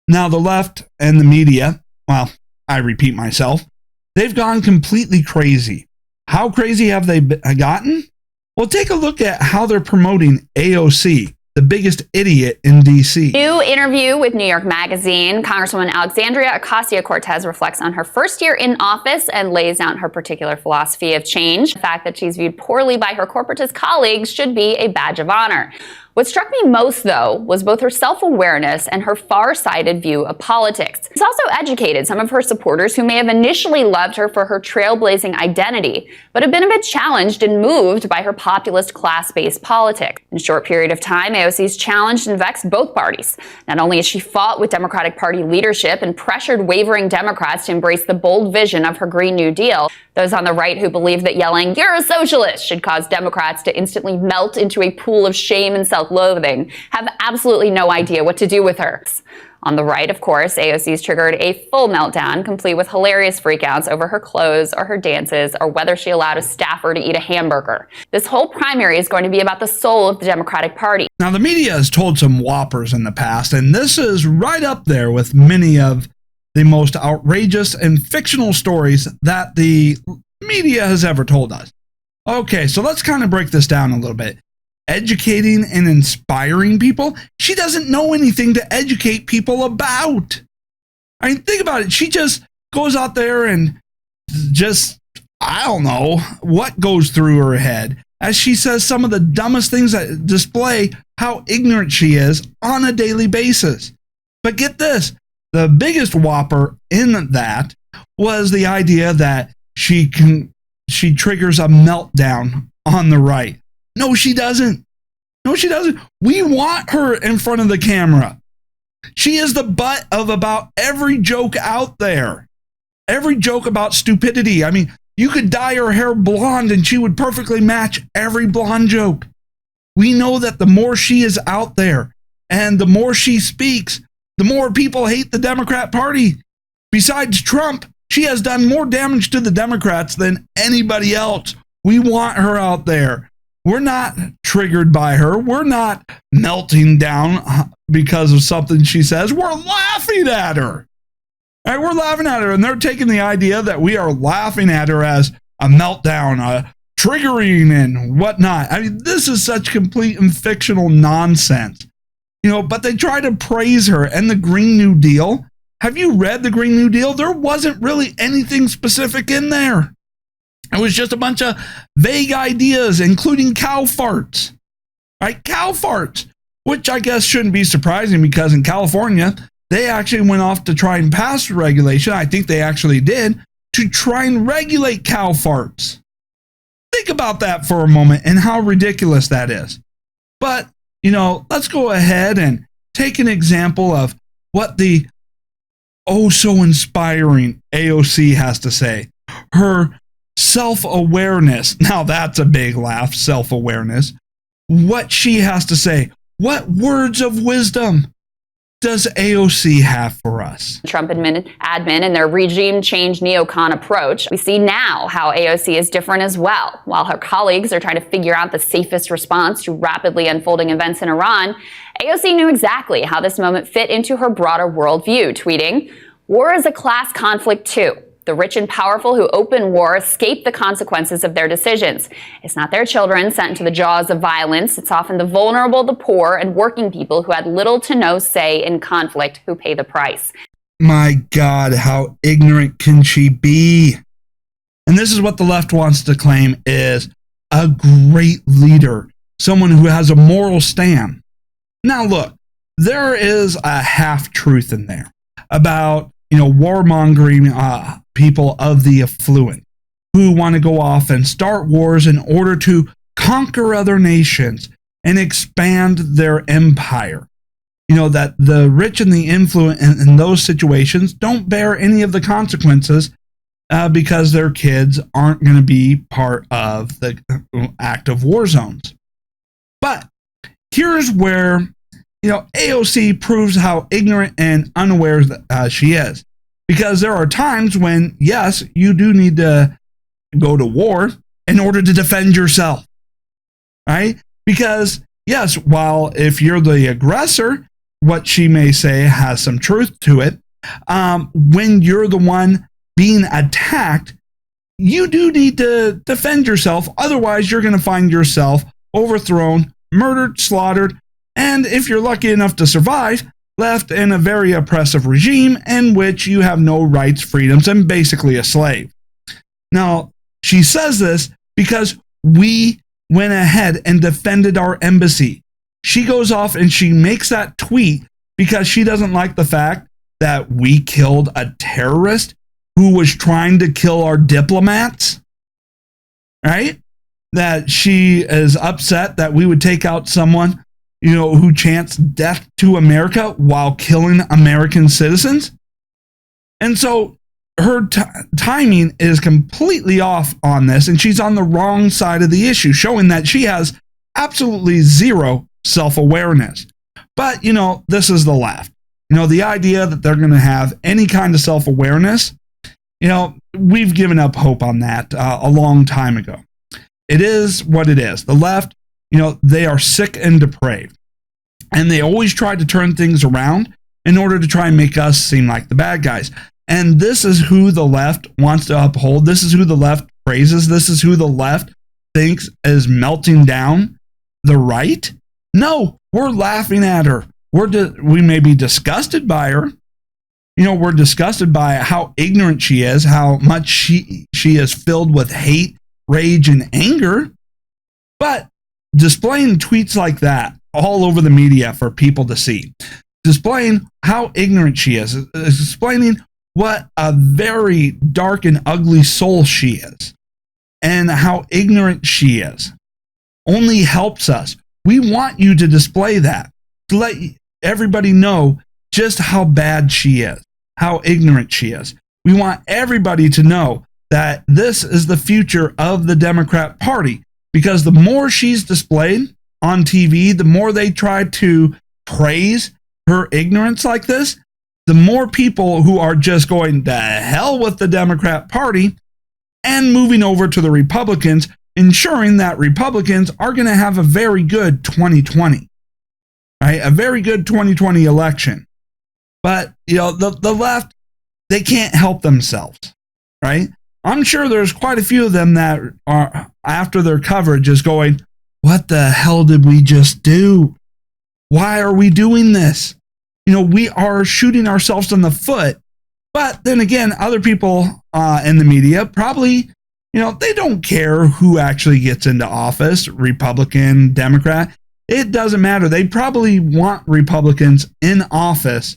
Now, the left and the media, well, I repeat myself, they've gone completely crazy. How crazy have they gotten? Well, take a look at how they're promoting AOC, the biggest idiot in D.C. New interview with New York Magazine. Congresswoman Alexandria Ocasio-Cortez reflects on her first year in office and lays out her particular philosophy of change. The fact that she's viewed poorly by her corporatist colleagues should be a badge of honor. What struck me most, though, was both her self-awareness and her far-sighted view of politics. She's also educated some of her supporters who may have initially loved her for her trailblazing identity, but have been a bit challenged and moved by her populist class-based politics. In a short period of time, AOC's challenged and vexed both parties. Not only has she fought with Democratic Party leadership and pressured wavering Democrats to embrace the bold vision of her Green New Deal, those on the right who believe that yelling, "You're a socialist," should cause Democrats to instantly melt into a pool of shame and self-loathing have absolutely no idea what to do with her. On the right, of course, AOC's triggered a full meltdown, complete with hilarious freakouts over her clothes or her dances or whether she allowed a staffer to eat a hamburger. This whole primary is going to be about the soul of the Democratic Party. Now, the media has told some whoppers in the past, and this is right up there with many of the most outrageous and fictional stories that the media has ever told us. Okay, so let's kind of break this down a little bit. Educating and inspiring people? She doesn't know anything to educate people about. I mean, think about it. She just goes out there and just, I don't know what goes through her head as she says some of the dumbest things that display how ignorant she is on a daily basis. But get this. The biggest whopper in that was the idea that she triggers a meltdown on the right. No, she doesn't. No, she doesn't. We want her in front of the camera. She is the butt of about every joke out there. Every joke about stupidity. I mean, you could dye her hair blonde and she would perfectly match every blonde joke. We know that the more she is out there and the more she speaks, the more people hate the Democrat Party. Besides Trump, she has done more damage to the Democrats than anybody else. We want her out there. We're not triggered by her. We're not melting down because of something she says. We're laughing at her. All right, we're laughing at her, and they're taking the idea that we are laughing at her as a meltdown, a triggering, and whatnot. I mean, this is such complete and fictional nonsense. You know, but they try to praise her and the Green New Deal. Have you read the Green New Deal? There wasn't really anything specific in there. It was just a bunch of vague ideas, including cow farts. Right? Cow farts, which I guess shouldn't be surprising because in California, they actually went off to try and pass regulation. I think they actually did, to try and regulate cow farts. Think about that for a moment and how ridiculous that is. But you know, let's go ahead and take an example of what the oh so inspiring AOC has to say. Her self-awareness. Now that's a big laugh, self-awareness. What she has to say. What words of wisdom does AOC have for us? Trump admin and their regime change neocon approach. We see now how AOC is different as well. While her colleagues are trying to figure out the safest response to rapidly unfolding events in Iran, AOC knew exactly how this moment fit into her broader worldview, tweeting, "War is a class conflict too. The rich and powerful who open war escape the consequences of their decisions. It's not their children sent into the jaws of violence. It's often the vulnerable, the poor, and working people who had little to no say in conflict who pay the price." My God, how ignorant can she be? And this is what the left wants to claim is a great leader, someone who has a moral stand. Now look, there is a half-truth in there about, you know, warmongering people of the affluent who want to go off and start wars in order to conquer other nations and expand their empire. You know, that the rich and the influent in those situations don't bear any of the consequences because their kids aren't going to be part of the active war zones. But here's where, you know, AOC proves how ignorant and unaware she is. Because there are times when, yes, you do need to go to war in order to defend yourself, right? Because, yes, while if you're the aggressor, what she may say has some truth to it. When you're the one being attacked, you do need to defend yourself. Otherwise, you're going to find yourself overthrown, murdered, slaughtered, and if you're lucky enough to survive, left in a very oppressive regime in which you have no rights, freedoms, and basically a slave. Now, she says this because we went ahead and defended our embassy. She goes off and she makes that tweet because she doesn't like the fact that we killed a terrorist who was trying to kill our diplomats, right? That she is upset that we would take out someone, who chants death to America while killing American citizens. And so her timing is completely off on this, and she's on the wrong side of the issue, showing that she has absolutely zero self-awareness. But, this is the left. The idea that they're going to have any kind of self-awareness, we've given up hope on that a long time ago. It is what it is. The left, they are sick and depraved. And they always try to turn things around in order to try and make us seem like the bad guys. And this is who the left wants to uphold. This is who the left praises. This is who the left thinks is melting down the right. No, we're laughing at her. We may be disgusted by her. We're disgusted by how ignorant she is, how much she is filled with hate, rage, and anger. But displaying tweets like that all over the media for people to see, displaying how ignorant she is, explaining what a very dark and ugly soul she is, and how ignorant she is, only helps us. We want you to display that, to let everybody know just how bad she is, how ignorant she is. We want everybody to know that this is the future of the Democrat Party, because the more she's displayed on TV, the more they try to praise her ignorance like this, the more people who are just going to hell with the Democrat Party and moving over to the Republicans, ensuring that Republicans are going to have a very good 2020, right? A very good 2020 election. But, the left, they can't help themselves, right? I'm sure there's quite a few of them that are, after their coverage, is going, what the hell did we just do? Why are we doing this? We are shooting ourselves in the foot. But then again, other people in the media probably, they don't care who actually gets into office, Republican, Democrat. It doesn't matter. They probably want Republicans in office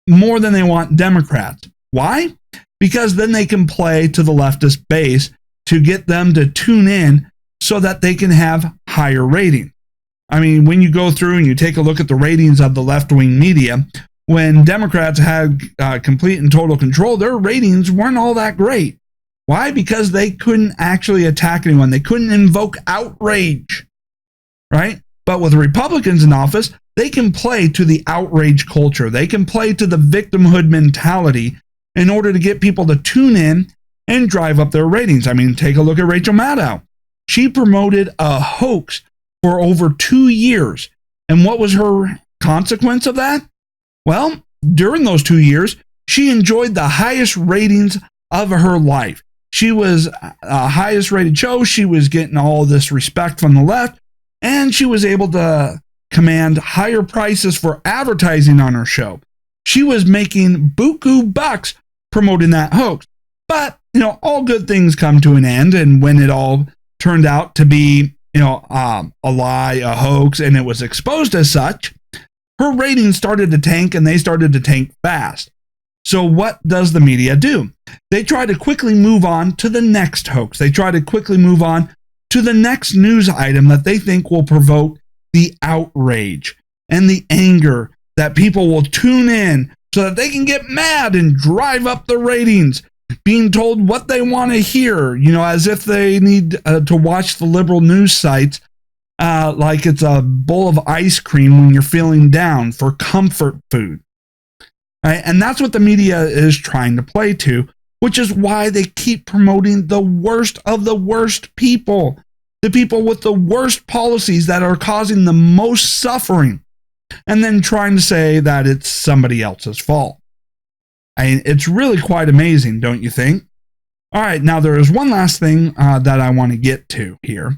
more than they want Democrats. Why? Because then they can play to the leftist base to get them to tune in so that they can have higher ratings. I mean, when you go through and you take a look at the ratings of the left-wing media, when Democrats had complete and total control, their ratings weren't all that great. Why? Because they couldn't actually attack anyone. They couldn't invoke outrage, right? But with Republicans in office, they can play to the outrage culture. They can play to the victimhood mentality in order to get people to tune in and drive up their ratings. I mean, take a look at Rachel Maddow. She promoted a hoax for over 2 years. And what was her consequence of that? Well, during those 2 years, she enjoyed the highest ratings of her life. She was a highest rated show. She was getting all this respect from the left, and she was able to command higher prices for advertising on her show. She was making buku bucks promoting that hoax. But, all good things come to an end. And when it all turned out to be, a lie, a hoax, and it was exposed as such, her ratings started to tank, and they started to tank fast. So what does the media do? They try to quickly move on to the next hoax. They try to quickly move on to the next news item that they think will provoke the outrage and the anger that people will tune in so that they can get mad and drive up the ratings, being told what they want to hear, as if they need to watch the liberal news sites like it's a bowl of ice cream when you're feeling down for comfort food. Right? And that's what the media is trying to play to, which is why they keep promoting the worst of the worst people, the people with the worst policies that are causing the most suffering. and then trying to say that it's somebody else's fault. It's really quite amazing, don't you think? All right, now there is one last thing that I want to get to here.